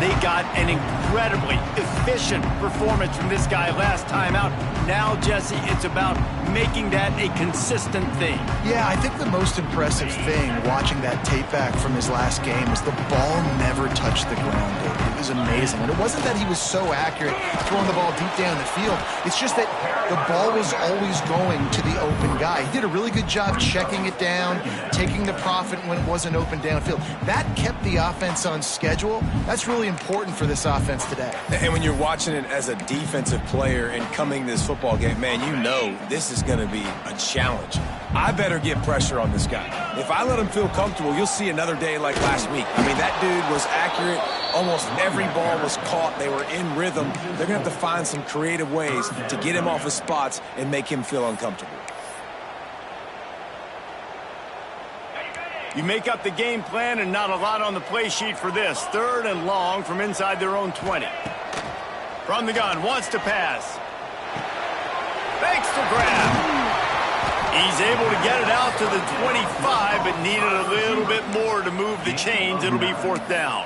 They got an incredibly efficient performance from this guy last time out. Now, Jesse, it's about making that a consistent thing. Yeah, I think the most impressive thing watching that tape back from his last game is the ball never touched the ground, David. It was amazing. And it wasn't that he was so accurate throwing the ball deep down the field. It's just that the ball was always going to the open guy. He did a really good job checking it down, taking the profit when it wasn't open downfield. That kept the offense on schedule. That's really important for this offense today. And when you're watching it as a defensive player and coming to this football game, man, you know this is going to be a challenge. I better get pressure on this guy. If I let him feel comfortable, you'll see another day like last week. I mean, that dude was accurate. Almost every ball was caught. They were in rhythm. They're going to have to find some creative ways to get him off his spots and make him feel uncomfortable. You make up the game plan and not a lot on the play sheet for this. 3rd and long from inside their own 20. From the gun, wants to pass. Fakes the grab. He's able to get it out to the 25, but needed a little bit more to move the chains. It'll be 4th down.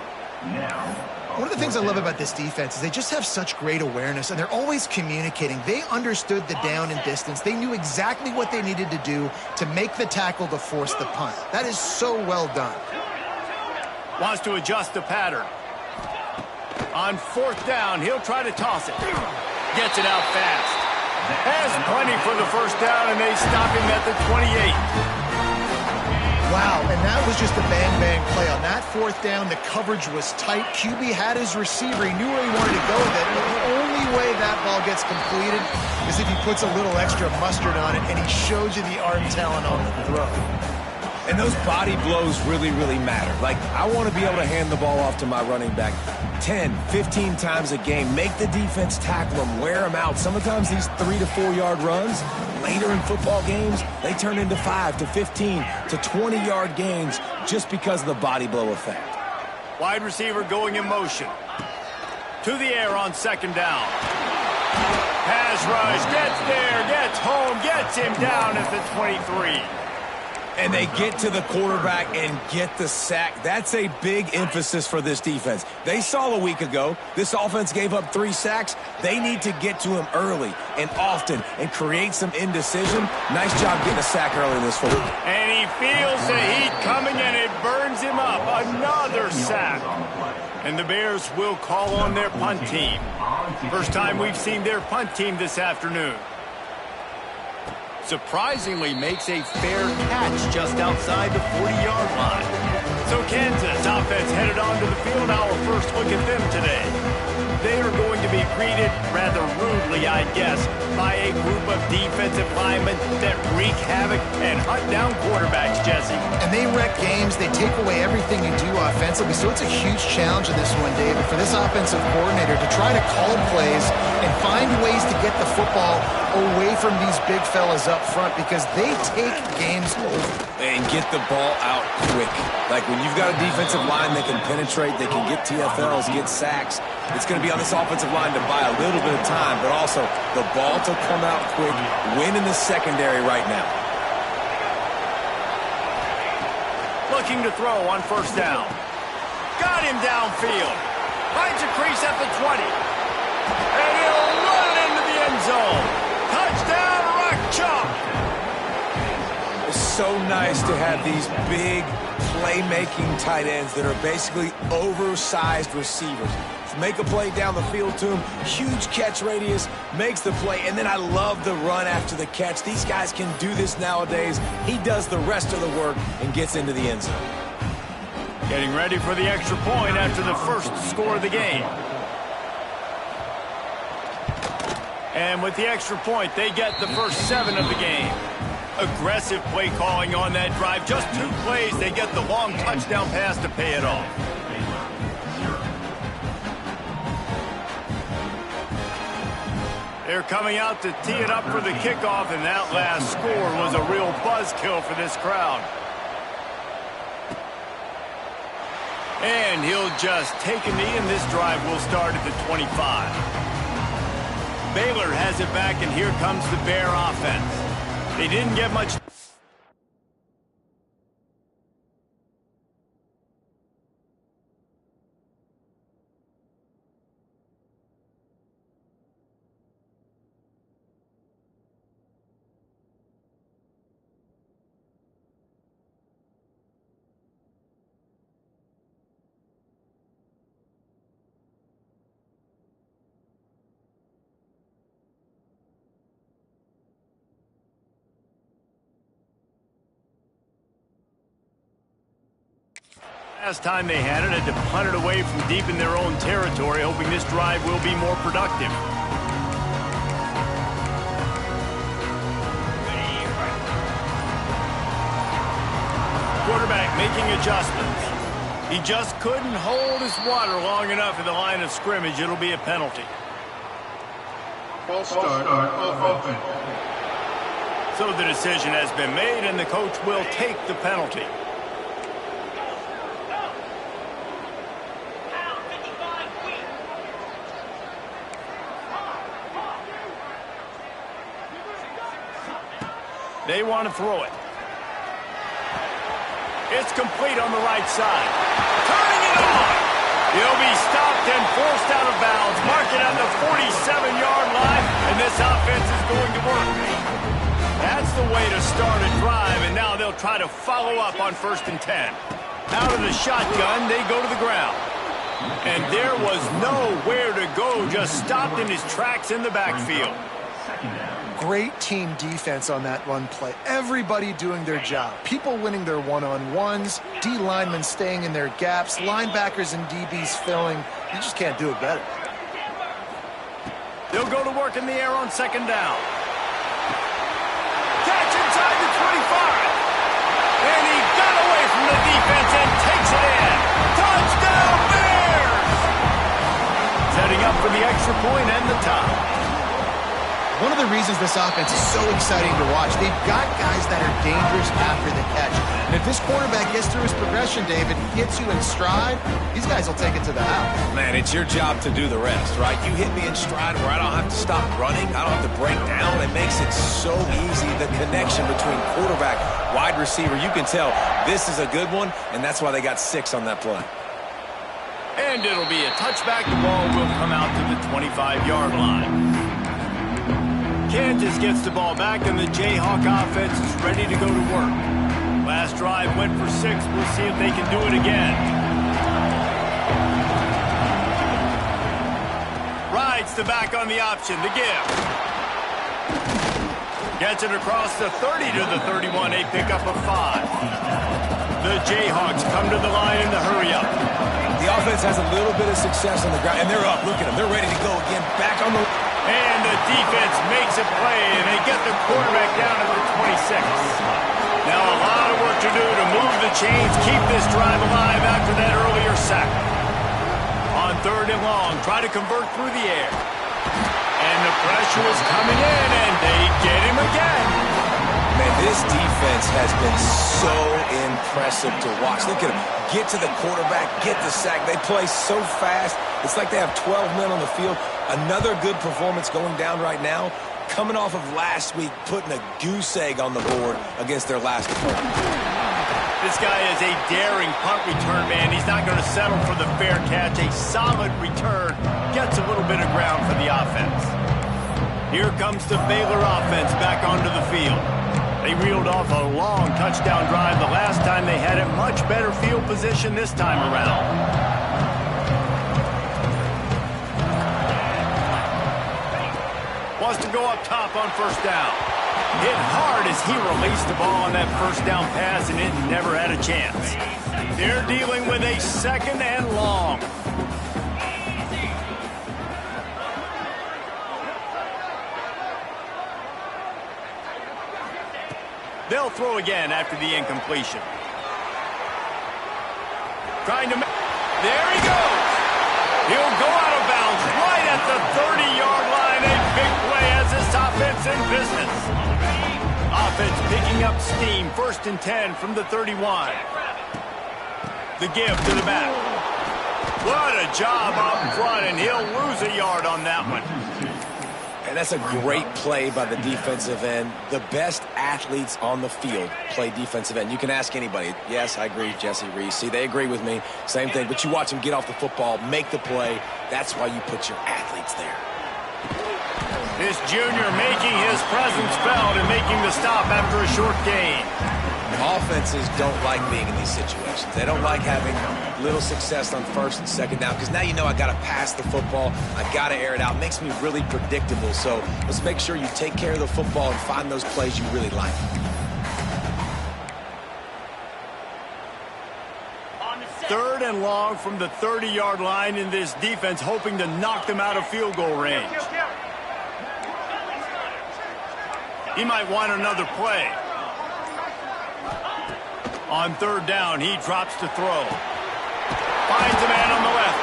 One of the things I love about this defense is they just have such great awareness, and they're always communicating. They understood the down and distance. They knew exactly what they needed to do to make the tackle to force the punt. That is so well done. Wants to adjust the pattern. On 4th down, he'll try to toss it. Gets it out fast. Has plenty for the 1st down, and they stop him at the 28. Wow, and that was just a bang-bang play. On that 4th down, the coverage was tight. QB had his receiver. He knew where he wanted to go with it. The only way that ball gets completed is if he puts a little extra mustard on it, and he shows you the arm talent on the throw. And those body blows really, really matter. Like, I want to be able to hand the ball off to my running back 10, 15 times a game. Make the defense tackle him, wear him out. Sometimes these 3 to 4 yard runs, later in football games, they turn into 5 to 15 to 20 yard gains just because of the body blow effect. Wide receiver going in motion. To the air on 2nd down. Pass rush, gets there, gets home, gets him down at the 23. And they get to the quarterback and get the sack. That's a big emphasis for this defense. They saw a week ago, this offense gave up 3 sacks. They need to get to him early and often and create some indecision. Nice job getting a sack early in this football. And he feels the heat coming, and it burns him up. Another sack. And the Bears will call on their punt team. First time we've seen their punt team this afternoon. Surprisingly makes a fair catch just outside the 40-yard line. So Kansas offense headed onto the field. Our first look at them today. They are going to be greeted rather rudely, I guess, by a group of defensive linemen that wreak havoc and hunt down quarterbacks, Jesse. And they wreck games. They take away everything you do offensively. So it's a huge challenge in this one, David, for this offensive coordinator to try to call plays and find ways to get the football away from these big fellas up front, because they take games over. And get the ball out quick. Like when you've got a defensive line that can penetrate, they can get TFLs, get sacks, it's going to be on this offensive line to buy a little bit of time, but also the ball to come out quick, win in the secondary right now. Looking to throw on 1st down. Got him downfield. Finds a crease at the 20. And he'll run into the end zone. Touchdown, Rock Chalk. It's so nice to have these big playmaking tight ends that are basically oversized receivers. Make a play down the field to him, huge catch radius, makes the play, and then I love the run after the catch. These guys can do this nowadays. He does the rest of the work and gets into the end zone. Getting ready for the extra point after the first score of the game. And with the extra point, they get the first 7 of the game. Aggressive play calling on that drive. Just 2 plays, they get the long touchdown pass to pay it off. They're coming out to tee it up for the kickoff, and that last score was a real buzzkill for this crowd. And he'll just take a knee, and this drive will start at the 25. Baylor has it back, and here comes the Bear offense. They didn't get much. Last time they had to punt it away from deep in their own territory, hoping this drive will be more productive. Quarterback making adjustments. He just couldn't hold his water long enough at the line of scrimmage. It'll be a penalty. False start of offense. So the decision has been made, and the coach will take the penalty. They want to throw it. It's complete on the right side. Turning it on. He'll be stopped and forced out of bounds. Mark it at the 47-yard line, and this offense is going to work. That's the way to start a drive, and now they'll try to follow up on 1st and 10. Out of the shotgun, they go to the ground. And there was nowhere to go, just stopped in his tracks in the backfield. Great team defense on that run play. Everybody doing their job. People winning their one-on-ones, D linemen staying in their gaps, linebackers and DBs filling. You just can't do it better. They'll go to work in the air on 2nd down. Catch inside the 25. And he got away from the defense and takes it in. Touchdown Bears! Setting up for the extra point and the tie. One of the reasons this offense is so exciting to watch, they've got guys that are dangerous after the catch. And if this quarterback gets through his progression, David, gets you in stride, these guys will take it to the house. Man, it's your job to do the rest, right? You hit me in stride where I don't have to stop running. I don't have to break down. It makes it so easy. The connection between quarterback, wide receiver, you can tell this is a good one, and that's why they got 6 on that play. And it'll be a touchback. The ball will come out to the 25-yard line. Kansas gets the ball back, and the Jayhawk offense is ready to go to work. Last drive went for 6. We'll see if they can do it again. Rides the back on the option. The give. Gets it across the 30 to the 31. A pickup of 5. The Jayhawks come to the line in the hurry-up. The offense has a little bit of success on the ground, and they're up. Look at them. They're ready to go again. Back on the... And the defense makes a play, and they get the quarterback down at the 26. Now a lot of work to do to move the chains, keep this drive alive after that earlier sack. On 3rd and long, try to convert through the air. And the pressure is coming in, and they get him again. Man, this defense has been so impressive to watch. Look at them. Get to the quarterback, get the sack. They play so fast. It's like they have 12 men on the field. Another good performance going down right now. Coming off of last week, putting a goose egg on the board against their last opponent. This guy is a daring punt return man. He's not going to settle for the fair catch. A solid return. Gets a little bit of ground for the offense. Here comes the Baylor offense back onto the field. They reeled off a long touchdown drive the last time they had it. Much better field position this time around. Wants to go up top on 1st down. Hit hard as he released the ball on that 1st down pass, and it never had a chance. They're dealing with a 2nd and long. They'll throw again after the incompletion. Trying to make... There he goes. He'll go out of bounds right at the 30-yard line. A big play as this offense in business. Offense picking up steam. 1st and 10 from the 31. The give to the back. What a job up front, and he'll lose a yard on that one. And that's a great play by the defensive end. The best athletes on the field play defensive end. You can ask anybody. Yes, I agree, Jesse Reese. See, they agree with me. Same thing. But you watch them get off the football, make the play. That's why you put your athletes there. This junior making his presence felt and making the stop after a short gain. Offenses don't like being in these situations. They don't like having little success on 1st and 2nd down because now you know I got to pass the football. I got to air it out. It makes me really predictable. So let's make sure you take care of the football and find those plays you really like. On 3rd long from the 30-yard line in this defense, hoping to knock them out of field goal range. He might want another play. On third down, he drops to throw. Finds a man on the left.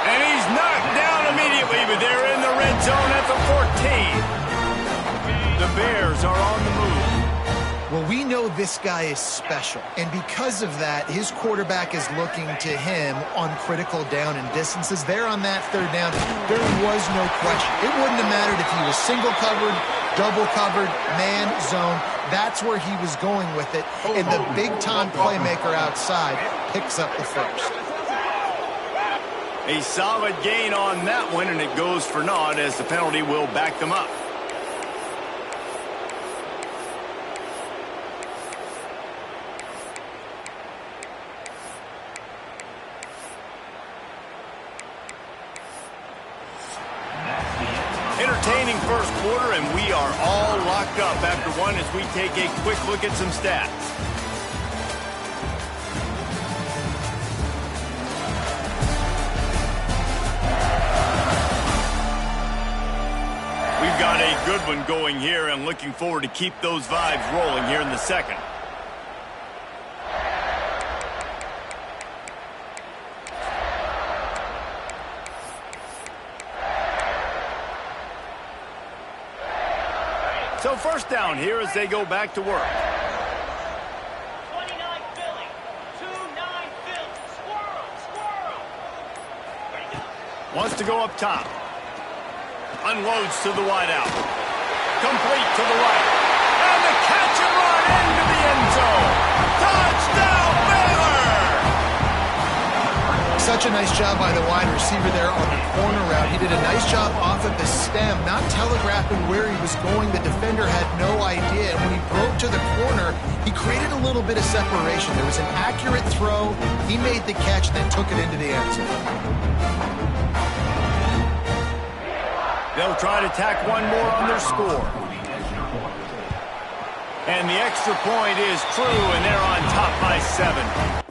And he's knocked down immediately, but they're in the red zone at the 14. The Bears are on the move. Well, we know this guy is special, and because of that, his quarterback is looking to him on critical down and distances. There on that third down, there was no question. It wouldn't have mattered if he was single covered, double covered, man, zone. That's where he was going with it, and the big-time playmaker outside picks up the first. A solid gain on that one, and it goes for naught as the penalty will back them up. Entertaining first quarter, and we are all locked up after one as we take a quick look at some stats. We've got a good one going here, and looking forward to keep those vibes rolling here in the second. So first down here as they go back to work. 29 Philly, 2-9 Philly, squirrel. Wants to go up top. Unloads to the wideout. Complete to the right. And the catch and run into the end zone. Touchdown, Baylor! Such a nice job by the wide receiver there on the corner route. He did a nice job off of the stem, not telegraphing where he was going. The defender had no idea. And when he broke to the corner, he created a little bit of separation. There was an accurate throw. He made the catch, then took it into the end zone. They'll try to tack one more on their score. And the extra point is true, and they're on top by 7.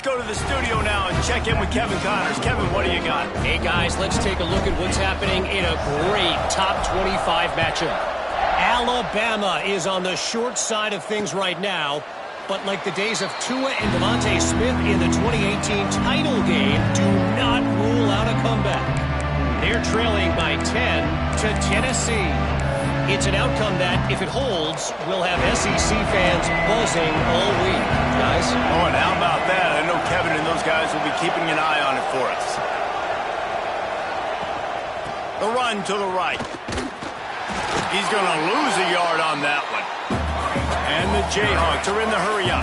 Let's go to the studio now and check in with Kevin Connors. Kevin, what do you got? Hey, guys, let's take a look at what's happening in a great top 25 matchup. Alabama is on the short side of things right now, but like the days of Tua and Devontae Smith in the 2018 title game, do not rule out a comeback. They're trailing by 10 to Tennessee. It's an outcome that, if it holds, will have SEC fans buzzing all week. Guys? Oh, and how about that? I know Kevin and those guys will be keeping an eye on it for us. The run to the right. He's going to lose a yard on that one. And the Jayhawks are in the hurry up.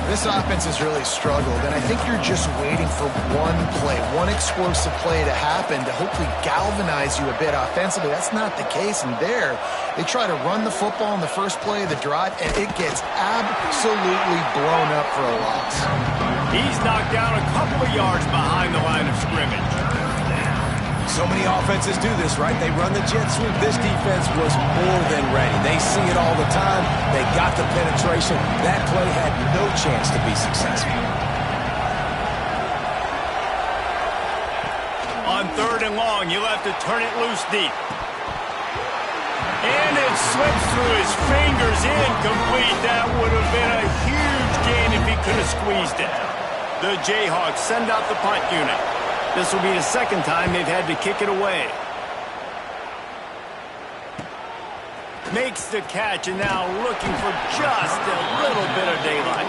This offense has really struggled, and I think you're just waiting for one play, one explosive play to happen to hopefully galvanize you a bit offensively. That's not the case, and there, they try to run the football in the first play of the drive, and it gets absolutely blown up for a loss. He's knocked down a couple of yards behind the line of scrimmage. So many offenses do this, right? They run the jet sweep. This defense was more than ready. They see it all the time. They got the penetration. That play had no chance to be successful. On third and long, you'll have to turn it loose deep. And it slips through his fingers, incomplete. That would have been a huge gain if he could have squeezed it. The Jayhawks send out the punt unit. This will be the second time they've had to kick it away. Makes the catch, and now looking for just a little bit of daylight.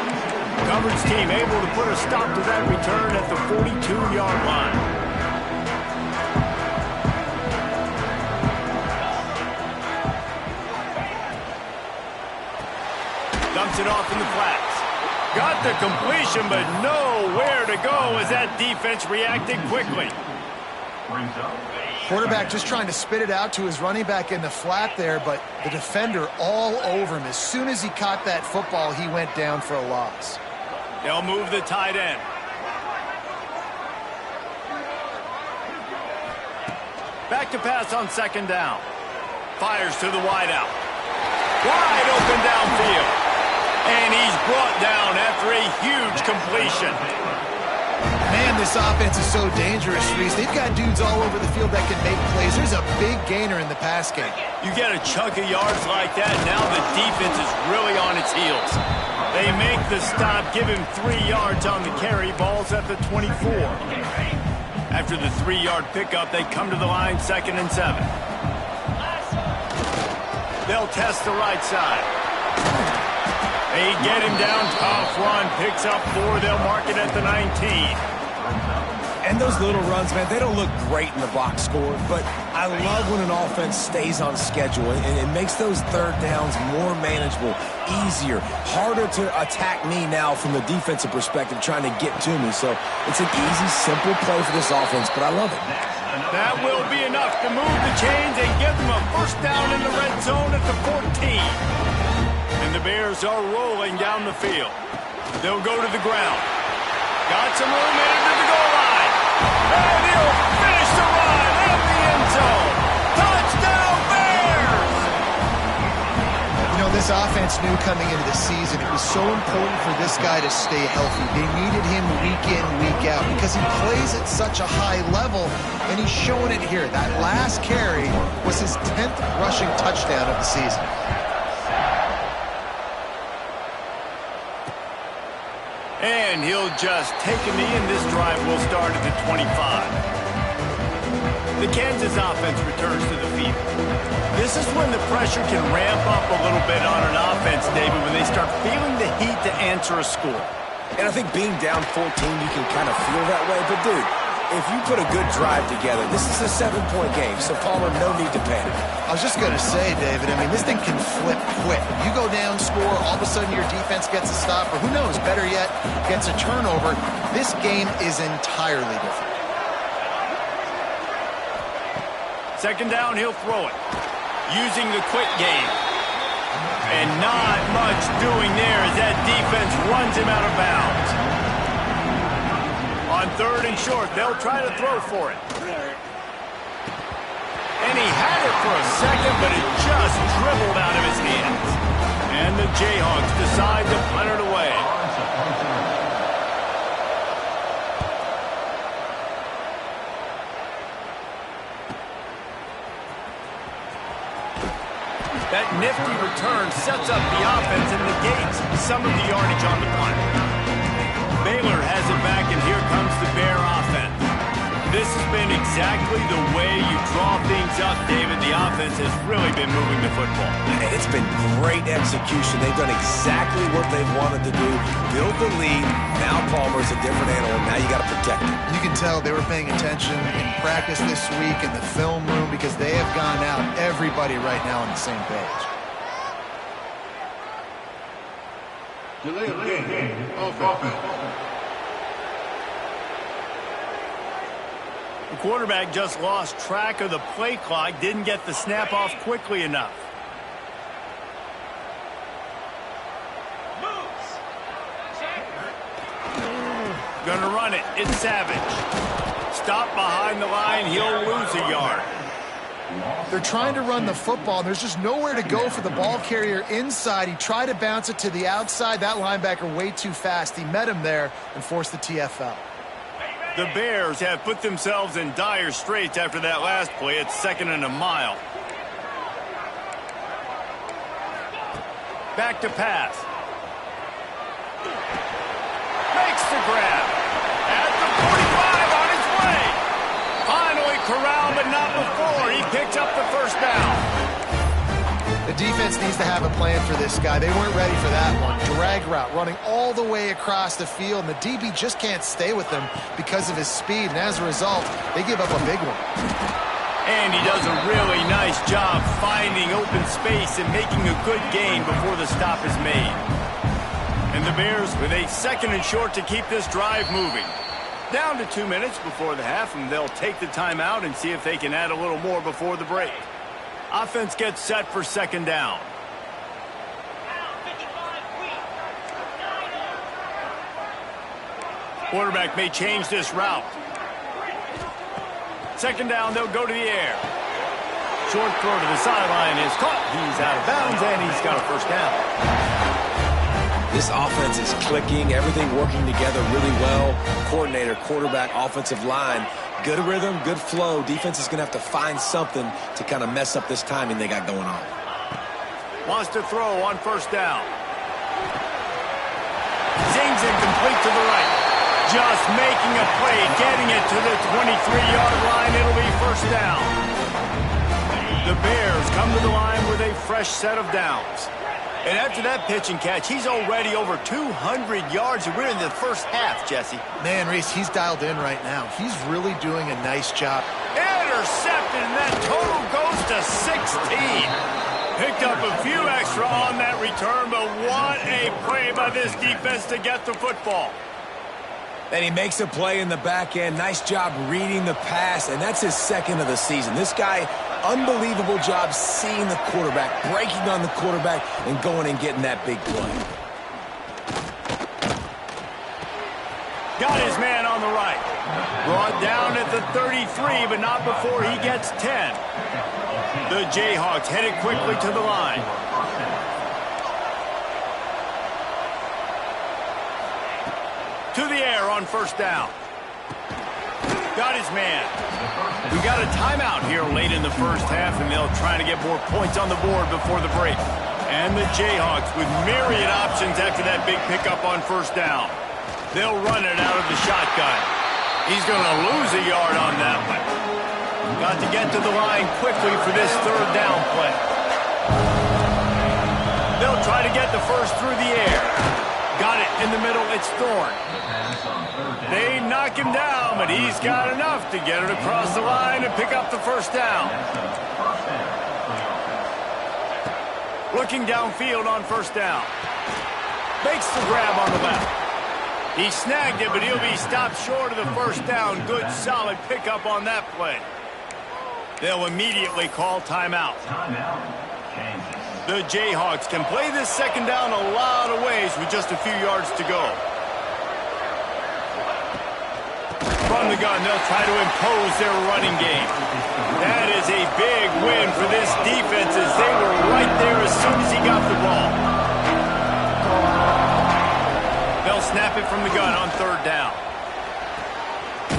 Coverage team able to put a stop to that return at the 42-yard line. Dumps it off in the flats. Got the completion, but nowhere to go as that defense reacted quickly. Quarterback just trying to spit it out to his running back in the flat there, but the defender all over him. As soon as he caught that football, he went down for a loss. They'll move the tight end. Back to pass on second down. Fires to the wideout. Wide open downfield. And he's brought down after a huge completion. Man, this offense is so dangerous, Reese. They've got dudes all over the field that can make plays. There's a big gainer in the pass game. You get a chunk of yards like that, now the defense is really on its heels. They make the stop, give him 3 yards on the carry. Ball's at the 24. After the 3-yard pickup, they come to the line, 2nd and 7. They'll test the right side. They get him down, tough run, picks up 4, they'll mark it at the 19. And those little runs, man, they don't look great in the box score, but I love when an offense stays on schedule, and it makes those third downs more manageable, easier, harder to attack me now from the defensive perspective trying to get to me. So it's an easy, simple play for this offense, but I love it. That will be enough to move the chains and give them a first down in the red zone at the 14. And the Bears are rolling down the field. They'll go to the ground. Got some room headed to the goal line. And he'll finish the run at the end zone. Touchdown, Bears! You know, this offense knew coming into the season it was so important for this guy to stay healthy. They needed him week in, week out because he plays at such a high level, and he's showing it here. That last carry was his 10th rushing touchdown of the season. And he'll just take a knee, and this drive will start at the 25. The Kansas offense returns to the field. This is when the pressure can ramp up a little bit on an offense, David, when they start feeling the heat to answer a score. And I think being down 14, you can kind of feel that way. But, dude, if you put a good drive together, this is a 7-point game, so Palmer, no need to panic. I was just going to say, David, I mean, this thing can flip quick. You go down, score, all of a sudden your defense gets a stop, or who knows, better yet, gets a turnover. This game is entirely different. Second down, he'll throw it. Using the quick game. And not much doing there as that defense runs him out of bounds. On 3rd and short, they'll try to throw for it. And he had it for a second, but it just dribbled out of his hands. And the Jayhawks decide to punt it away. That nifty return sets up the offense and negates some of the yardage on the punt. Baylor has it back, and here comes the Bear offense. This has been exactly the way you draw things up, David. The offense has really been moving the football. And it's been great execution. They've done exactly what they've wanted to do. Build the lead. Now Palmer's a different animal. Now you got to protect him. You can tell they were paying attention in practice this week in the film room because they have gone out, everybody right now on the same page. The quarterback just lost track of the play clock, didn't get the snap off quickly enough. Gonna run it. It's Savage. Stop behind the line. He'll lose a yard. They're trying to run the football. There's just nowhere to go for the ball carrier inside. He tried to bounce it to the outside. That linebacker way too fast. He met him there and forced the TFL. The Bears have put themselves in dire straits after that last play. It's 2nd and a mile. Back to pass. Makes the grab. At the 45 on his way. Finally corralled, but not before. He picks up the first down. The defense needs to have a plan for this guy. They weren't ready for that one. Drag route, running all the way across the field, and the DB just can't stay with them because of his speed, and as a result, they give up a big one. And he does a really nice job finding open space and making a good gain before the stop is made. And the Bears with a 2nd and short to keep this drive moving. Down to 2 minutes before the half, and they'll take the timeout and see if they can add a little more before the break. Offense gets set for 2nd down. Quarterback may change this route. 2nd down, they'll go to the air. Short throw to the sideline is caught. He's out of bounds, and he's got a 1st down. This offense is clicking, everything working together really well. Coordinator, quarterback, offensive line. Good rhythm, good flow. Defense is going to have to find something to kind of mess up this timing they got going on. Wants to throw on 1st down. Zings it complete to the right. Just making a play, getting it to the 23-yard line. It'll be 1st down. The Bears come to the line with a fresh set of downs. And after that pitch and catch, he's already over 200 yards. We're in the 1st half, Jesse. Man, Reese, he's dialed in right now. He's really doing a nice job. Intercepted, and that total goes to 16. Picked up a few extra on that return, but what a play by this defense to get the football. And he makes a play in the back end. Nice job reading the pass, and that's his 2nd of the season. This guy, unbelievable job seeing the quarterback, breaking on the quarterback, and going and getting that big play. Got his man on the right. Brought down at the 33, but not before he gets 10. The Jayhawks headed quickly to the line. To the air on 1st down. Got his man. We got a timeout here late in the 1st half, and they'll try to get more points on the board before the break. And the Jayhawks with myriad options after that big pickup on 1st down. They'll run it out of the shotgun. He's going to lose a yard on that one. Got to get to the line quickly for this 3rd down play. They'll try to get the 1st through the air. Got it in the middle. It's Thorne. They knock him down, but he's got enough to get it across the line and pick up the 1st down. Looking downfield on 1st down. Makes the grab on the left. He snagged it, but he'll be stopped short of the 1st down. Good, solid pickup on that play. They'll immediately call timeout. The Jayhawks can play this 2nd down a lot of ways with just a few yards to go. From the gun, they'll try to impose their running game. That is a big win for this defense as they were right there as soon as he got the ball. They'll snap it from the gun on 3rd down.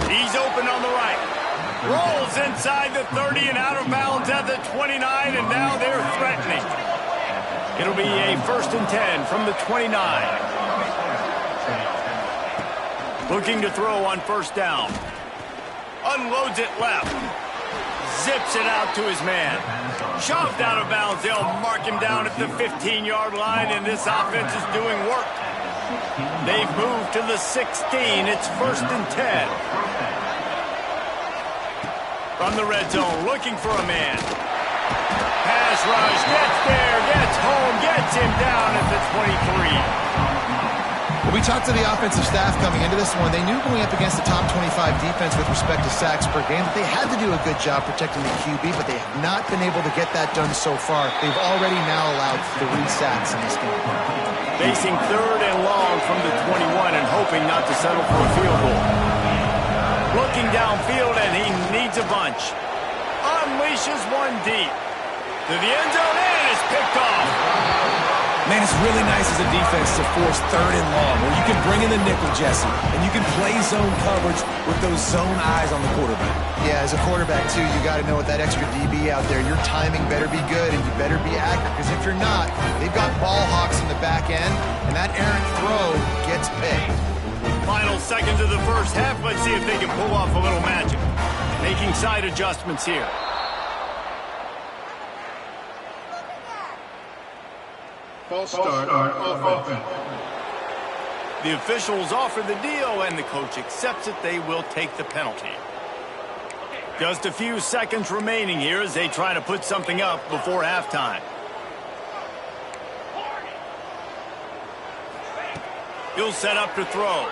He's open on the right. Rolls inside the 30 and out of bounds at the 29, and now they're threatening. It'll be a 1st and 10 from the 29. Looking to throw on 1st down. Unloads it left. Zips it out to his man. Shoved out of bounds. They'll mark him down at the 15-yard line, and this offense is doing work. They've moved to the 16. It's 1st and 10. From the red zone, looking for a man. Pass rush, gets there, gets home, gets him down at the 23. Well, we talked to the offensive staff coming into this one. They knew going up against the top 25 defense with respect to sacks per game that they had to do a good job protecting the QB, but they have not been able to get that done so far. They've already now allowed 3 sacks in this game. Facing 3rd and long from the 21 and hoping not to settle for a field goal. Looking downfield, and he needs a bunch. Unleashes one deep. To the end zone, and it's picked off. Man, it's really nice as a defense to force 3rd and long, where you can bring in the nickel, Jesse, and you can play zone coverage with those zone eyes on the quarterback. Yeah, as a quarterback, too, you got to know with that extra DB out there, your timing better be good and you better be accurate, because if you're not, they've got ball hawks in the back end, and that errant throw gets picked. Final seconds of the 1st half. Let's see if they can pull off a little magic. Making side adjustments here. False start on offense. The officials offer the deal, and the coach accepts it. They will take the penalty. Just a few seconds remaining here as they try to put something up before halftime. He'll set up to throw.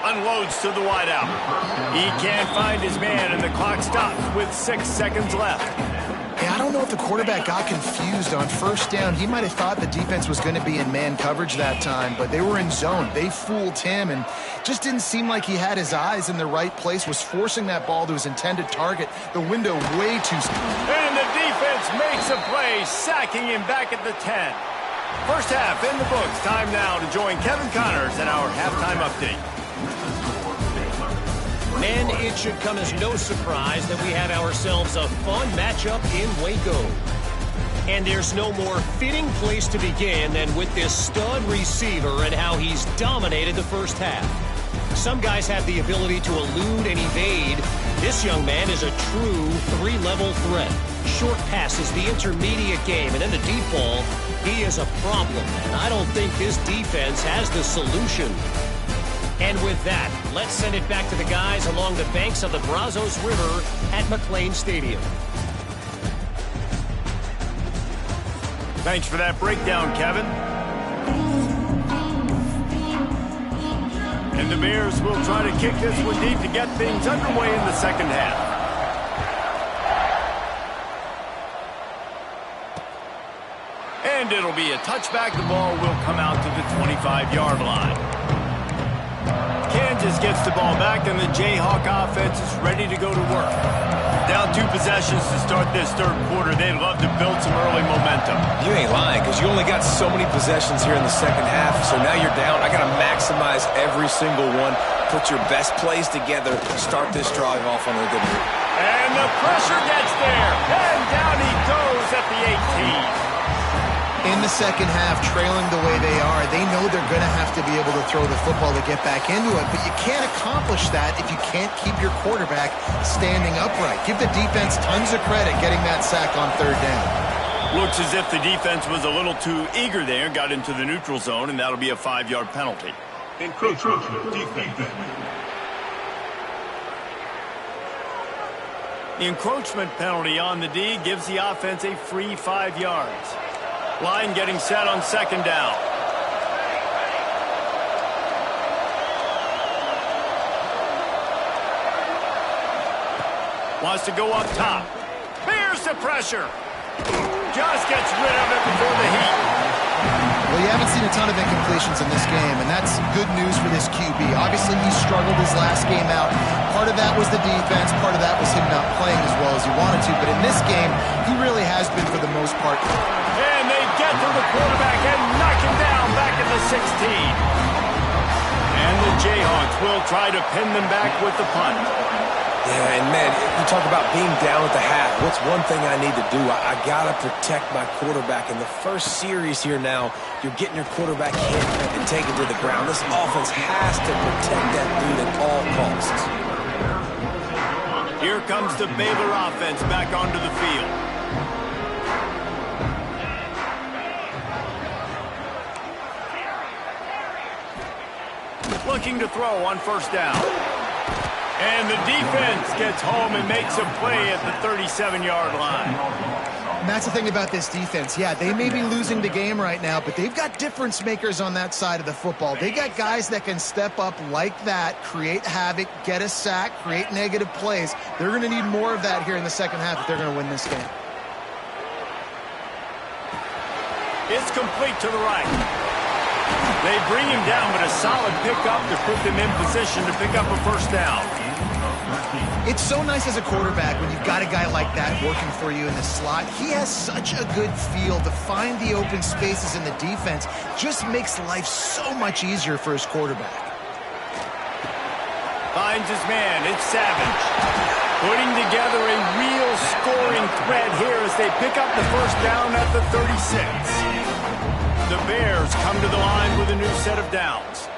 Unloads to the wideout. He can't find his man, and the clock stops with 6 seconds left. Yeah, I don't know if the quarterback got confused on first down. He might have thought the defense was going to be in man coverage that time, but they were in zone. They fooled him, and just didn't seem like he had his eyes in the right place, was forcing that ball to his intended target. The window way too small. And the defense makes a play, sacking him back at the 10. First half in the books. Time now to join Kevin Connors in our halftime update. And it should come as no surprise that we have ourselves a fun matchup in Waco. And there's no more fitting place to begin than with this stud receiver and how he's dominated the first half. Some guys have the ability to elude and evade. This young man is a true three-level threat. Short passes, the intermediate game, and then the deep ball, he is a problem. And I don't think this defense has the solution. And with that, let's send it back to the guys along the banks of the Brazos River at McLean Stadium. Thanks for that breakdown, Kevin. And the Bears will try to kick this one deep to get things underway in the second half. And it'll be a touchback. The ball will come out to the 25-yard line. Kansas gets the ball back, and the Jayhawk offense is ready to go to work. Down 2 possessions to start this third quarter. They'd love to build some early momentum. You ain't lying, because you only got so many possessions here in the second half, so now you're down. I got to maximize every single one. Put your best plays together. Start this drive off on a good note. And the pressure gets there. And down he goes at the 18. In the second half, trailing the way they are, they know they're going to have to be able to throw the football to get back into it, but you can't accomplish that if you can't keep your quarterback standing upright. Give the defense tons of credit getting that sack on third down. Looks as if the defense was a little too eager there, got into the neutral zone, and that'll be a 5-yard penalty. Encroachment defense. The encroachment penalty on the D gives the offense a free 5 yards. Line getting set on second down. Wants to go up top. Here's the pressure. Just gets rid of it before the heat. Well, you haven't seen a ton of incompletions in this game, and that's good news for this QB. Obviously, he struggled his last game out. Part of that was the defense. Part of that was him not playing as well as he wanted to. But in this game, he really has been, for the most part. And they get to the quarterback and knock him down back at the 16. And the Jayhawks will try to pin them back with the punt. Yeah, and man, you talk about being down at the half. What's one thing I need to do? I got to protect my quarterback. In the first series here now, you're getting your quarterback hit and taken to the ground. This offense has to protect that dude at all costs. Here comes the Baylor offense back onto the field. Looking to throw on first down. And the defense gets home and makes a play at the 37-yard line. And that's the thing about this defense. Yeah, they may be losing the game right now, but they've got difference makers on that side of the football. They got guys that can step up like that, create havoc, get a sack, create negative plays. They're going to need more of that here in the second half if they're going to win this game. It's complete to the right. They bring him down, but a solid pickup to put them in position to pick up a first down. It's so nice as a quarterback when you've got a guy like that working for you in the slot. He has such a good feel to find the open spaces in the defense. Just makes life so much easier for his quarterback. Finds his man. It's Savage. Putting together a real scoring threat here as they pick up the first down at the 36. The Bears come to the line with a new set of downs.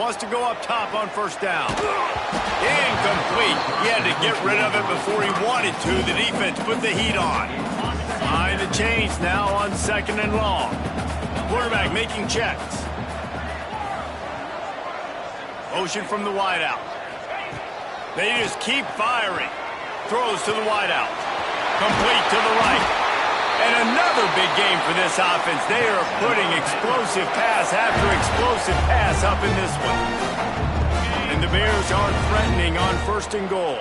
Wants to go up top on first down. Incomplete. He had to get rid of it before he wanted to. The defense put the heat on. Behind the chains now on 2nd and long. Quarterback making checks. Motion from the wideout. They just keep firing. Throws to the wideout. Complete to the right. And another big game for this offense. They are putting explosive pass after explosive pass up in this one. And the Bears aren't threatening on 1st and goal.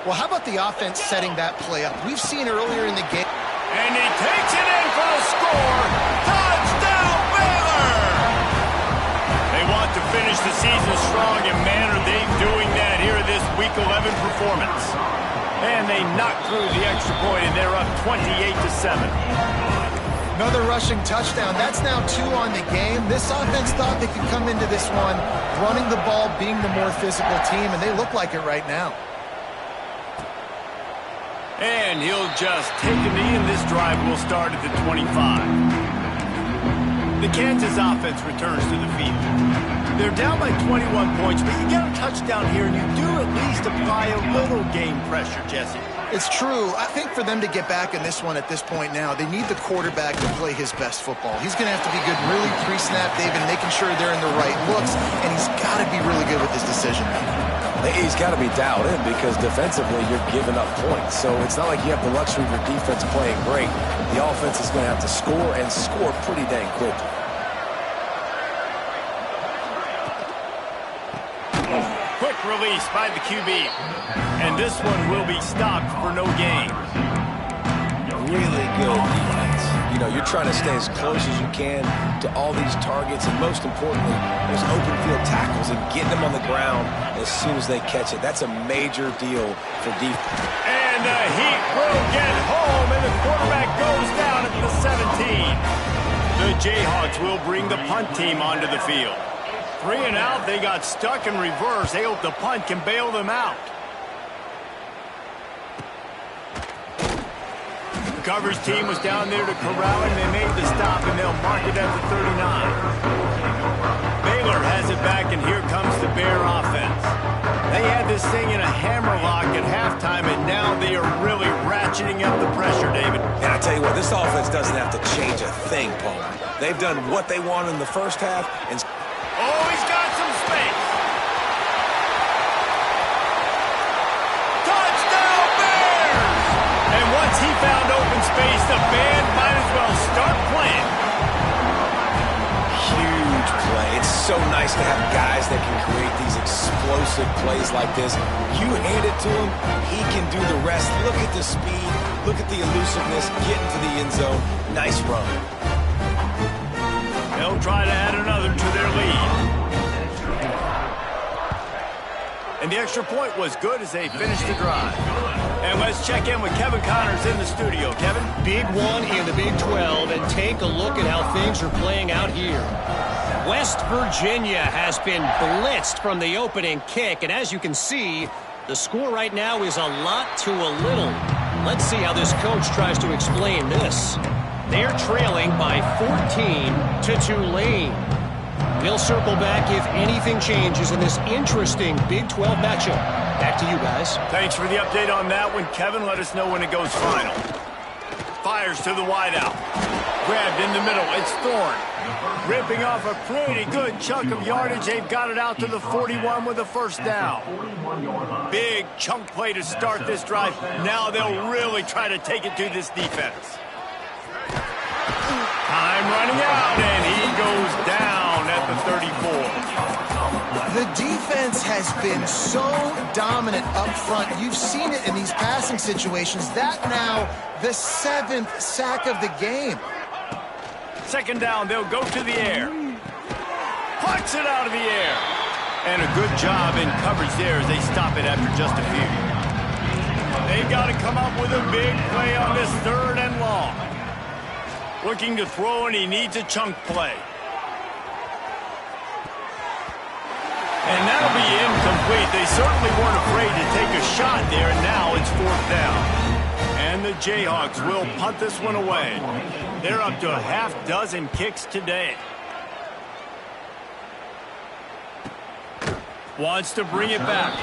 Well, how about the offense setting that play up? We've seen earlier in the game. And he takes it in for the score. Touchdown, Baylor! They want to finish the season strong, and man, are they doing that here in this Week 11 performance. And they knock through the extra point, and they're up 28-7. Another rushing touchdown. That's now 2 on the game. This offense thought they could come into this one running the ball, being the more physical team, and they look like it right now. And he'll just take a knee, and this drive will start at the 25. The Kansas offense returns to the field. They're down by 21 points, but you get a touchdown here, and you do at least apply a little game pressure, Jesse. It's true. I think for them to get back in this one at this point now, they need the quarterback to play his best football. He's going to have to be good really pre-snap, David, making sure they're in the right looks, and he's got to be really good with his decision making. He's got to be dialed in because defensively you're giving up points. So it's not like you have the luxury of your defense playing great. The offense is going to have to score and score pretty dang quickly. Quick release by the QB. And this one will be stopped for no gain. Really good defense. You know, you're trying to stay as close as you can to all these targets, and most importantly, those open field tackles and getting them on the ground as soon as they catch it. That's a major deal for defense. And the Heat will get home, and the quarterback goes down at the 17. The Jayhawks will bring the punt team onto the field. 3 and out, they got stuck in reverse. They hope the punt can bail them out. The coverage team was down there to corral him. They made the stop, and they'll mark it at the 39. Baylor has it back, and here comes the Bear offense. They had this thing in a hammerlock at halftime, and now they are really ratcheting up the pressure, David. And I tell you what, this offense doesn't have to change a thing, Paul. They've done what they want in the first half, and oh, he's got some space. Touchdown, Bears! And once he found open space, the band might as well start playing. huge play. It's so nice to have guys that can create these explosive plays like this. You hand it to him, he can do the rest. Look at the speed, look at the elusiveness, get into the end zone. Nice run. They'll try to add another to their lead. And the extra point was good as they finished the drive. And let's check in with Kevin Connors in the studio. Kevin? Big one in the Big 12, and take a look at how things are playing out here. West Virginia has been blitzed from the opening kick, and as you can see, the score right now is a lot to a little. Let's see how this coach tries to explain this. They're trailing by 14 to Tulane. We'll circle back if anything changes in this interesting Big 12 matchup. Back to you guys. Thanks for the update on that one, Kevin. Let us know when it goes final. Fires to the wideout. Grabbed in the middle. It's Thorne. Ripping off a pretty good chunk of yardage. They've got it out to the 41 with a first down. Big chunk play to start this drive. Now they'll really try to take it to this defense. Time running out, and he goes down at the 34. The defense has been so dominant up front. You've seen it in these passing situations. That now the 7th sack of the game. Second down, they'll go to the air. Pucks it out of the air. And a good job in coverage there as they stop it after just a few. They've got to come up with a big play on this 3rd and long. Looking to throw, and he needs a chunk play. And that'll be incomplete. They certainly weren't afraid to take a shot there, and now it's 4th down. And the Jayhawks will punt this one away. They're up to a half dozen kicks today. Wants to bring it back.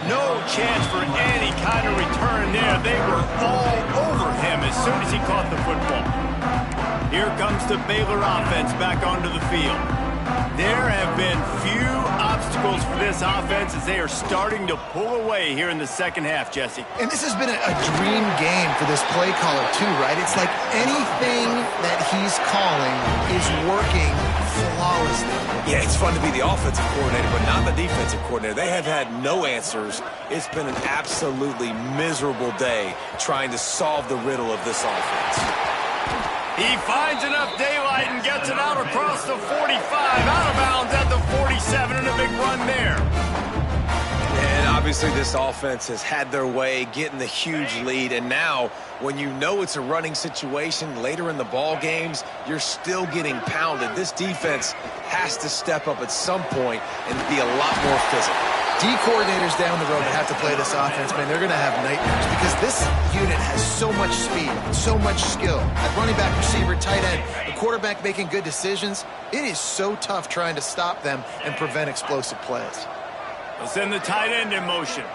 No chance for any kind of return there. They were all over him as soon as he caught the football. Here comes the Baylor offense back onto the field. There have been few obstacles for this offense as they are starting to pull away here in the second half, Jesse. And this has been a dream game for this play caller too, right? It's like anything that he's calling is working flawlessly. Yeah, it's fun to be the offensive coordinator, but not the defensive coordinator. They have had no answers. It's been an absolutely miserable day trying to solve the riddle of this offense. He finds enough daylight and gets it out across the 45, out of bounds at the 47, and a big run there. And obviously this offense has had their way, getting the huge lead, and now when you know it's a running situation later in the ball games, you're still getting pounded. This defense has to step up at some point and be a lot more physical. D coordinators down the road that have to play this offense, man, they're going to have nightmares because this unit has so much speed, so much skill. At running back, receiver, tight end, the quarterback making good decisions. It is so tough trying to stop them and prevent explosive plays. They'll send the tight end in motion.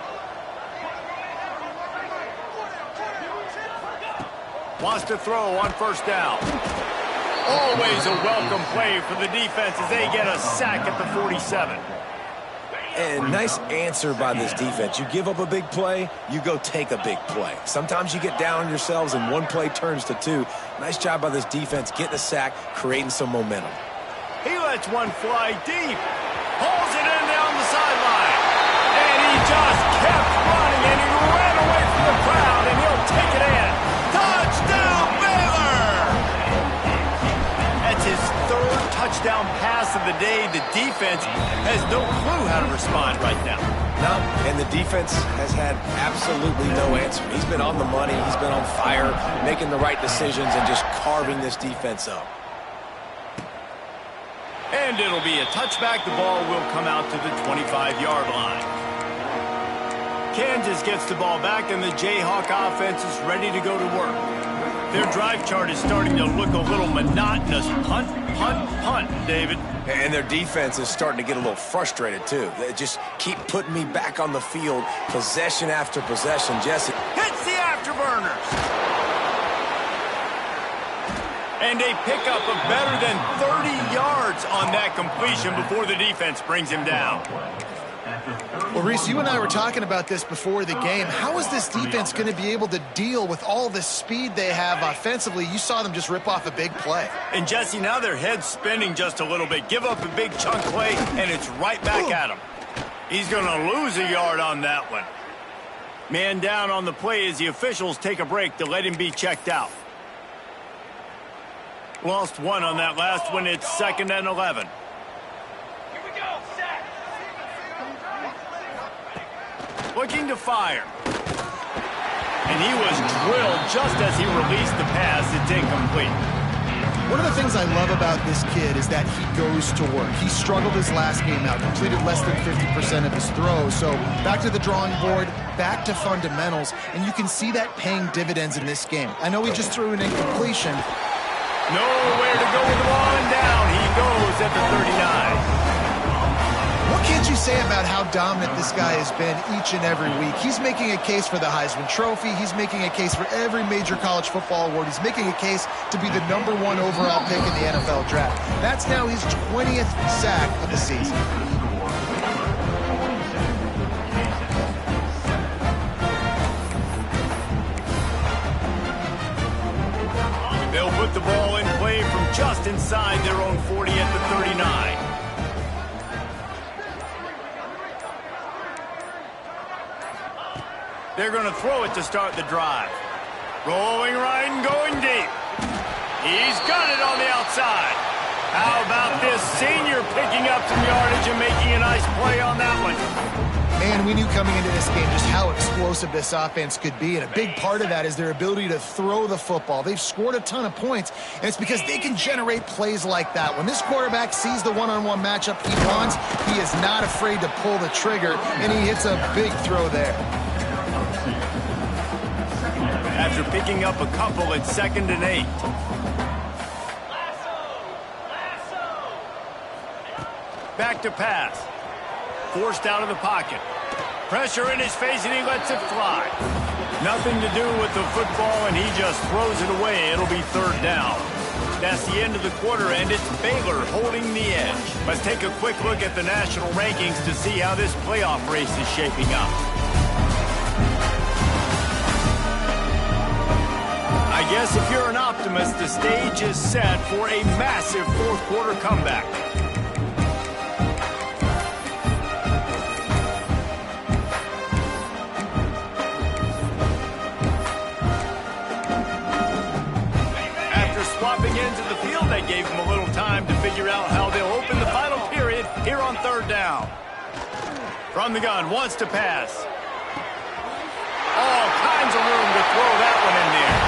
Wants to throw on first down. Always a welcome play for the defense as they get a sack at the 47. And nice answer by this defense. You give up a big play, you go take a big play. Sometimes you get down on yourselves and one play turns to two. Nice job by this defense getting a sack, creating some momentum. He lets one fly deep. Pulls it in down the sideline. And he just kept running, and he ran away from the crowd, and he'll take it in. Touchdown, Baylor! That's his third touchdown pass of the day. The defense has no clue how to respond right now. No, and the defense has had absolutely no answer. He's been on the money. He's been on fire, making the right decisions and just carving this defense up. And it'll be a touchback. The ball will come out to the 25-yard line. Kansas gets the ball back, and the Jayhawk offense is ready to go to work. Their drive chart is starting to look a little monotonous. Punt, punt, punt, David. And their defense is starting to get a little frustrated, too. They just keep putting me back on the field, possession after possession. Jesse hits the afterburners. And a pickup of better than 30 yards on that completion before the defense brings him down. Well, Reese, you and I were talking about this before the game. How is this defense going to be able to deal with all the speed they have offensively? You saw them just rip off a big play. And, Jesse, now their head's spinning just a little bit. Give up a big chunk play, and it's right back at him. He's going to lose a yard on that one. Man down on the play as the officials take a break to let him be checked out. Lost one on that last one. It's 2nd and 11. Here we go, sack. Looking to fire. And he was drilled just as he released the pass. It's incomplete. One of the things I love about this kid is that he goes to work. He struggled his last game out, completed less than 50% of his throws. So back to the drawing board, back to fundamentals, and you can see that paying dividends in this game. I know he just threw an incompletion. Nowhere to go with the ball, and down he goes at the 39. What can't you say about how dominant this guy has been each and every week? He's making a case for the Heisman Trophy. He's making a case for every major college football award. He's making a case to be the #1 overall pick in the NFL draft. That's now his 20th sack of the season. They'll put the ball in play from just inside their own 40 at the 39. They're going to throw it to start the drive. Rolling right and going deep. He's got it on the outside. How about this senior picking up some yardage and making a nice play on that one? Man, we knew coming into this game just how explosive this offense could be, and a big part of that is their ability to throw the football. They've scored a ton of points, and it's because they can generate plays like that. When this quarterback sees the one-on-one matchup he wants, he is not afraid to pull the trigger, and he hits a big throw there. After picking up a couple, it's 2nd and 8. Back to pass. Forced out of the pocket. Pressure in his face, and he lets it fly. Nothing to do with the football, and he just throws it away. It'll be third down. That's the end of the quarter, and it's Baylor holding the edge. Let's take a quick look at the national rankings to see how this playoff race is shaping up. I guess if you're an optimist, the stage is set for a massive fourth quarter comeback. After swapping into the field, that gave them a little time to figure out how they'll open the final period here on third down. From the gun, wants to pass. All kinds of room to throw that one in there.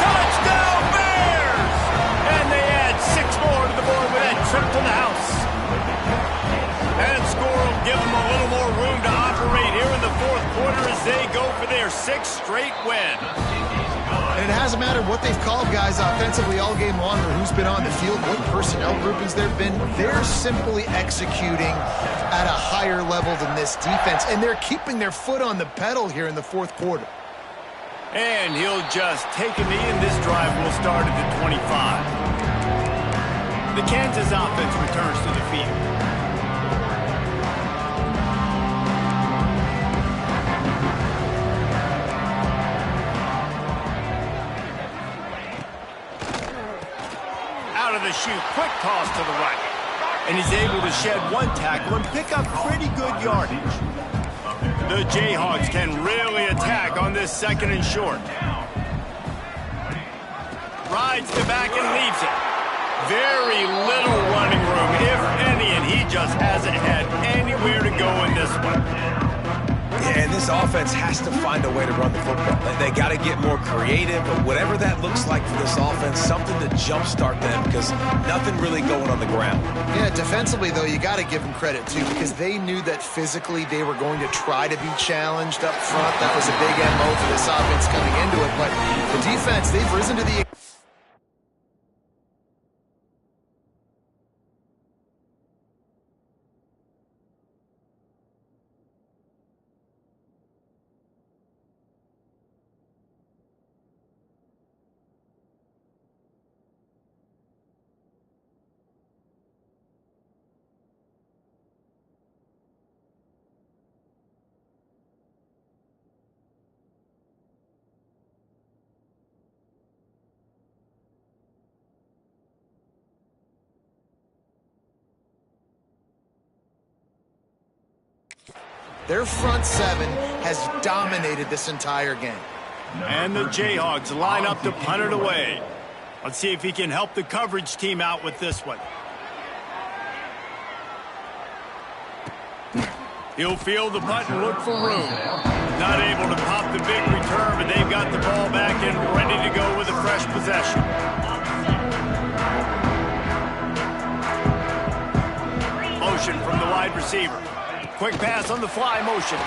Touchdown Bears! And they add 6 more to the board with that trip to the house. And score will give them a little more room to operate here in the fourth quarter as they go for their 6th straight win. And it hasn't mattered what they've called guys offensively all game long or who's been on the field, what personnel groupings there have been. They're simply executing at a higher level than this defense, and they're keeping their foot on the pedal here in the fourth quarter. And he'll just take a knee, and this drive will start at the 25. The Kansas offense returns to the field. Out of the chute, quick toss to the right. And he's able to shed one tackle and pick up pretty good yardage. The Jayhawks can really attack on this second and short. Rides the back and leaves it. Very little running room, if any, and he just hasn't had anywhere to go in this one. Yeah, and this offense has to find a way to run the football. They got to get more creative, but whatever that looks like for this offense, something to jumpstart them because nothing really going on the ground. Yeah, defensively, though, you got to give them credit, too, because they knew that physically they were going to try to be challenged up front. That was a big MO for this offense coming into it, but the defense, they've risen to the... Their front seven has dominated this entire game. And the Jayhawks line up to punt it away. Let's see if he can help the coverage team out with this one. He'll field the punt and look for room. Not able to pop the big return, but they've got the ball back and ready to go with a fresh possession. Motion from the wide receiver. Quick pass on the fly motion.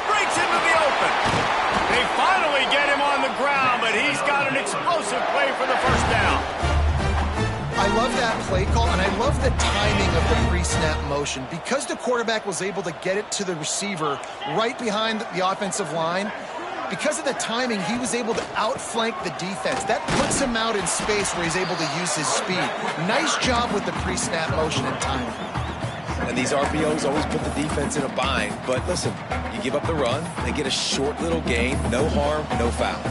Breaks into the open. They finally get him on the ground, but he's got an explosive play for the first down. I love that play call, and I love the timing of the pre-snap motion. Because the quarterback was able to get it to the receiver right behind the offensive line, because of the timing, he was able to outflank the defense. That puts him out in space where he's able to use his speed. Nice job with the pre-snap motion and timing. And these RPOs always put the defense in a bind. But listen, you give up the run, they get a short little gain, no harm, no foul.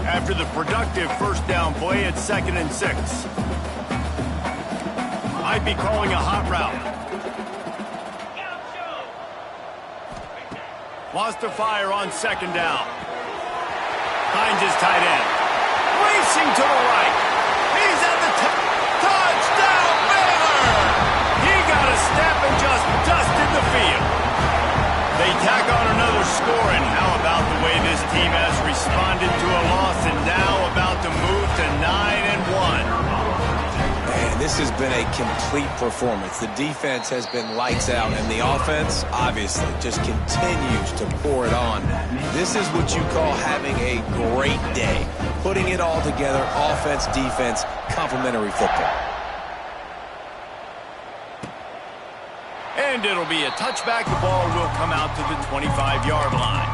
After the productive first down play, it's 2nd and 6. Might be calling a hot route. Wants to fire on 2nd down. Finds his tight end. Racing to the right. He's at the touchdown, Baylor! He got a step and just dusted the field. They tack on another score, and how about the way this team has responded to a loss and now about to move to 9-1. Man, this has been a complete performance. The defense has been lights out, and the offense, obviously, just continues to pour it on. This is what you call having a great day. Putting it all together, offense, defense, complementary football. And it'll be a touchback. The ball will come out to the 25-yard line.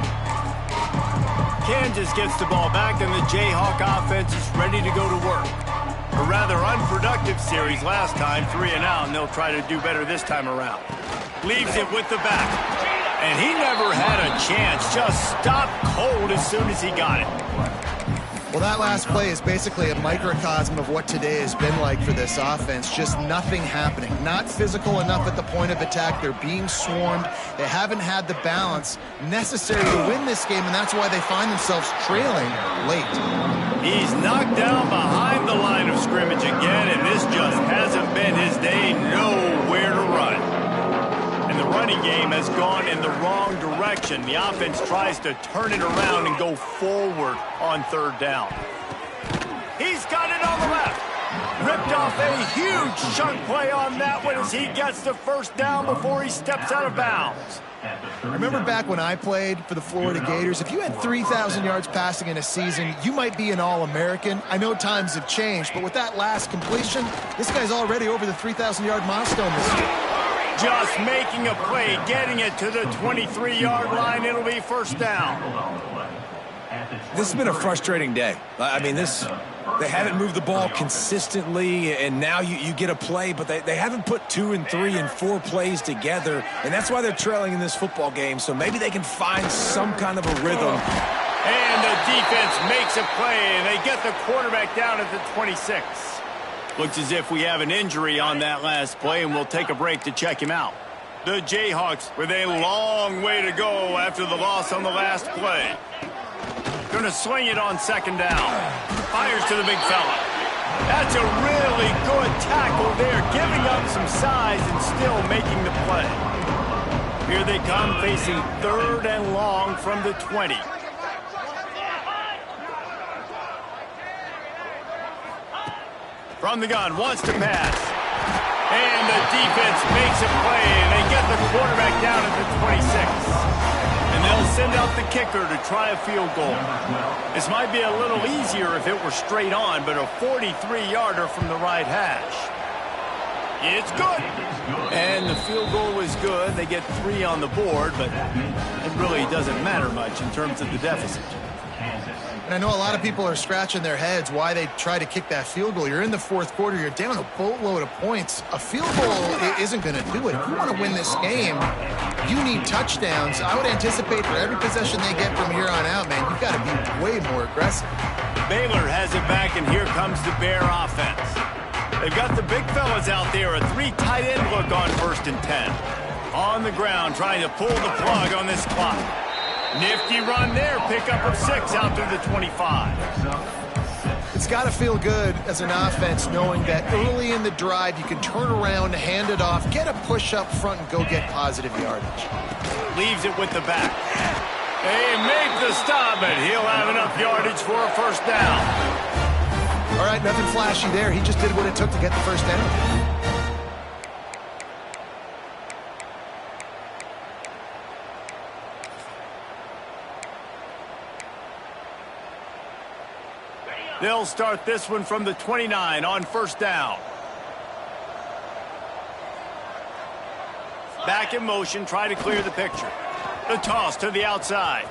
Kansas gets the ball back, and the Jayhawk offense is ready to go to work. A rather unproductive series last time, 3 and out, and they'll try to do better this time around. Leaves it with the back. And he never had a chance. Just stopped cold as soon as he got it. Well, that last play is basically a microcosm of what today has been like for this offense. Just nothing happening. Not physical enough at the point of attack. They're being swarmed. They haven't had the balance necessary to win this game, and that's why they find themselves trailing late. He's knocked down behind the line of scrimmage again, and this just hasn't been his day. Nowhere to run. And the running game has gone in the wrong direction. The offense tries to turn it around and go forward on 3rd down. He's got it on the left. Ripped off a huge chunk play on that one as he gets the 1st down before he steps out of bounds. Remember back when I played for the Florida Gators, if you had 3,000 yards passing in a season, you might be an All-American. I know times have changed, but with that last completion, this guy's already over the 3,000-yard milestone this year. Just making a play, getting it to the 23-yard line. It'll be 1st down. This has been a frustrating day. I mean, they haven't moved the ball consistently, and now you get a play, but they haven't put 2 and 3 and 4 plays together, and that's why they're trailing in this football game. So maybe they can find some kind of a rhythm. And the defense makes a play, and they get the quarterback down at the 26. Looks as if we have an injury on that last play, and we'll take a break to check him out. The Jayhawks with a long way to go after the loss on the last play. Going to swing it on 2nd down. Fires to the big fella. That's a really good tackle there, giving up some size and still making the play. Here they come, facing 3rd and long from the 20. From the gun, wants to pass. And the defense makes a play, and they get the quarterback down at the 26. And they'll send out the kicker to try a field goal. This might be a little easier if it were straight on, but a 43-yarder from the right hash. It's good. And the field goal was good. They get 3 on the board, but it really doesn't matter much in terms of the deficit. And I know a lot of people are scratching their heads why they try to kick that field goal. You're in the 4th quarter. You're down a boatload of points. A field goal isn't going to do it. If you want to win this game, you need touchdowns. I would anticipate for every possession they get from here on out, man, you've got to be way more aggressive. Baylor has it back, and here comes the Bear offense. They've got the big fellas out there, a 3 tight end look on 1st and 10. On the ground, trying to pull the plug on this clock. Nifty run there, pickup of 6 out to the 25. It's got to feel good as an offense knowing that early in the drive you can turn around, hand it off, get a push up front, and go get positive yardage. Leaves it with the back. They make the stop, and he'll have enough yardage for a 1st down. All right, nothing flashy there. He just did what it took to get the 1st down. They'll start this one from the 29 on 1st down. Back in motion, try to clear the picture. The toss to the outside.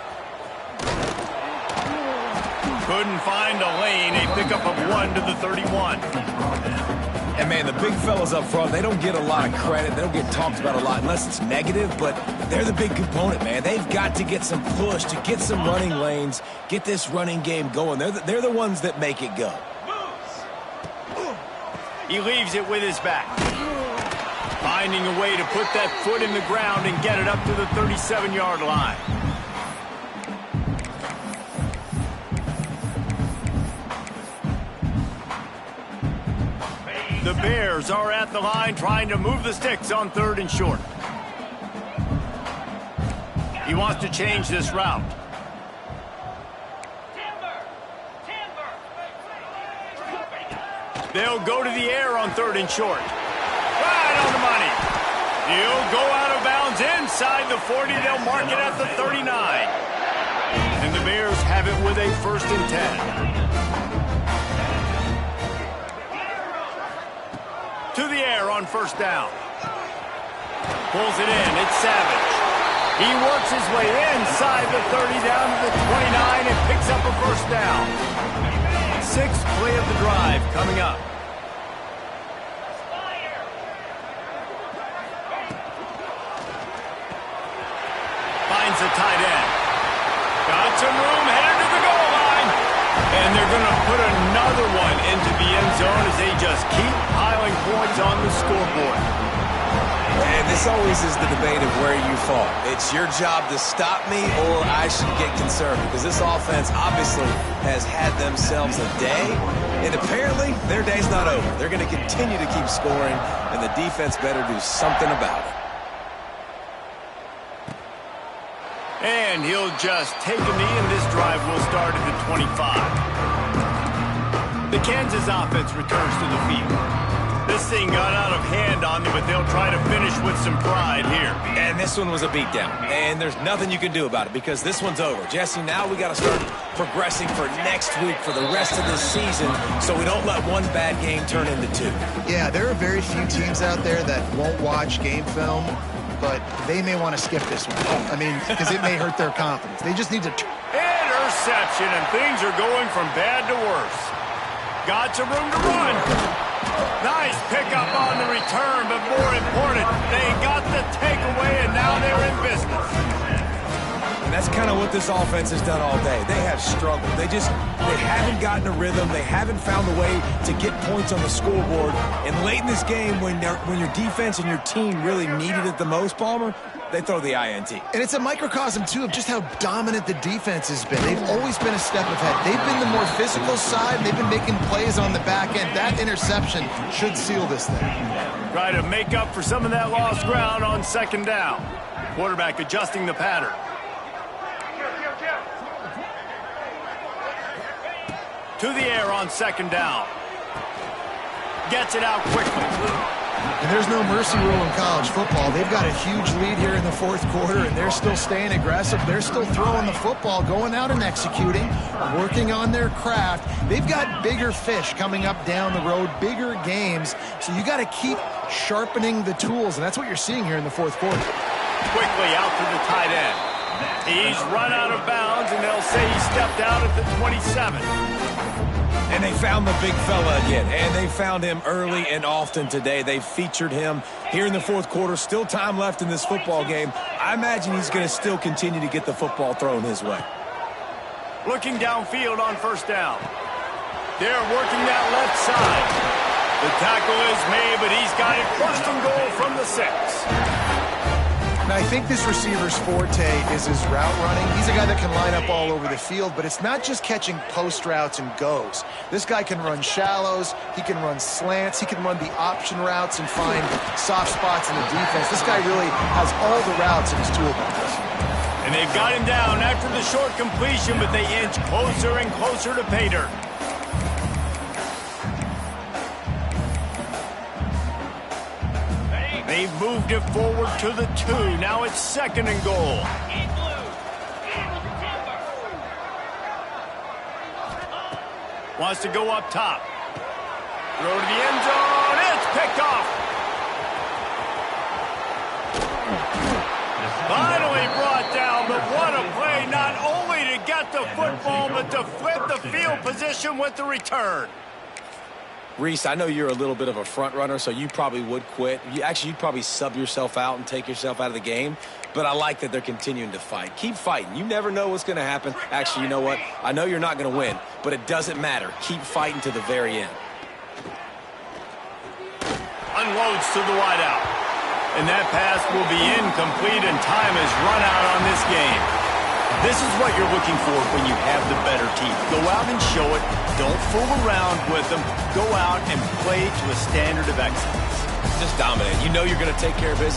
Couldn't find a lane, a pickup of 1 to the 31. And, man, the big fellas up front, they don't get a lot of credit. They don't get talked about a lot unless it's negative, but they're the big component, man. They've got to get some push, to get some running lanes, get this running game going. They're the ones that make it go. He leaves it with his back. Finding a way to put that foot in the ground and get it up to the 37-yard line. The Bears are at the line trying to move the sticks on 3rd and short. He wants to change this route. They'll go to the air on 3rd and short. Right on the money. He'll go out of bounds inside the 40. They'll mark it at the 39. And the Bears have it with a 1st and 10. To the air on 1st down. Pulls it in. It's Savage. He works his way inside the 30 down to the 29 and picks up a first down. Sixth play of the drive coming up. Finds the tight end. Got some room, headed to the goal line. And they're going to put another one into the end zone as they just keep piling points on the scoreboard. And this always is the debate of where you fall. It's your job to stop me or I should get concerned because this offense obviously has had themselves a day, and apparently their day's not over. They're going to continue to keep scoring, and the defense better do something about it. And he'll just take a knee, and this drive will start at the 25. The Kansas offense returns to the field. This thing got out of hand on them, but they'll try to finish with some pride here. And this one was a beatdown, and there's nothing you can do about it because this one's over. Jesse, now we got to start progressing for next week for the rest of this season so we don't let one bad game turn into two. Yeah, there are very few teams out there that won't watch game film, but they may want to skip this one. I mean, because it may hurt their confidence. They just need to... Interception, and things are going from bad to worse. Got some room to run. Nice pickup on the return, but more important, they got the takeaway, and now they're in business. And that's kind of what this offense has done all day. They have struggled. They haven't gotten a rhythm. They haven't found a way to get points on the scoreboard. And late in this game, when your defense and your team really needed it the most, Palmer, they throw the INT. And it's a microcosm, too, of just how dominant the defense has been. They've always been a step ahead. They've been the more physical side. They've been making plays on the back end. That interception should seal this thing. Try to make up for some of that lost ground on second down. Quarterback adjusting the pattern. To the air on second down. Gets it out quickly. And there's no mercy rule in college football. They've got a huge lead here in the fourth quarter, and they're still staying aggressive. They're still throwing the football, going out and executing, working on their craft. They've got bigger fish coming up down the road, bigger games. So you got to keep sharpening the tools, and that's what you're seeing here in the fourth quarter. Quickly out to the tight end. He's run out of bounds, and they'll say he stepped out at the 27. And they found the big fella again, and they found him early and often today. They featured him here in the fourth quarter. Still time left in this football game. I imagine he's going to still continue to get the football thrown his way. Looking downfield on first down. They're working that left side. The tackle is made, but he's got it first and goal from the 6. Now, I think this receiver's forte is his route running. He's a guy that can line up all over the field, but it's not just catching post routes and goes. This guy can run shallows, he can run slants, he can run the option routes and find soft spots in the defense. This guy really has all the routes in his toolbox. And they've got him down after the short completion, but they inch closer and closer to pay dirt. They've moved it forward to the 2. Now it's second and goal. Wants to go up top. Throw to the end zone. It's picked off. Finally brought down, but what a play. Not only to get the football, but to flip the field position with the return. Reese, I know you're a little bit of a front runner, so you probably would quit. You'd probably sub yourself out and take yourself out of the game. But I like that they're continuing to fight. Keep fighting. You never know what's going to happen. Actually, you know what? I know you're not going to win, but it doesn't matter. Keep fighting to the very end. Unloads to the wideout. And that pass will be incomplete, and time has run out on this game. This is what you're looking for when you have the better team. Go out and show it. Don't fool around with them. Go out and play to a standard of excellence. Just dominate. You know you're going to take care of business.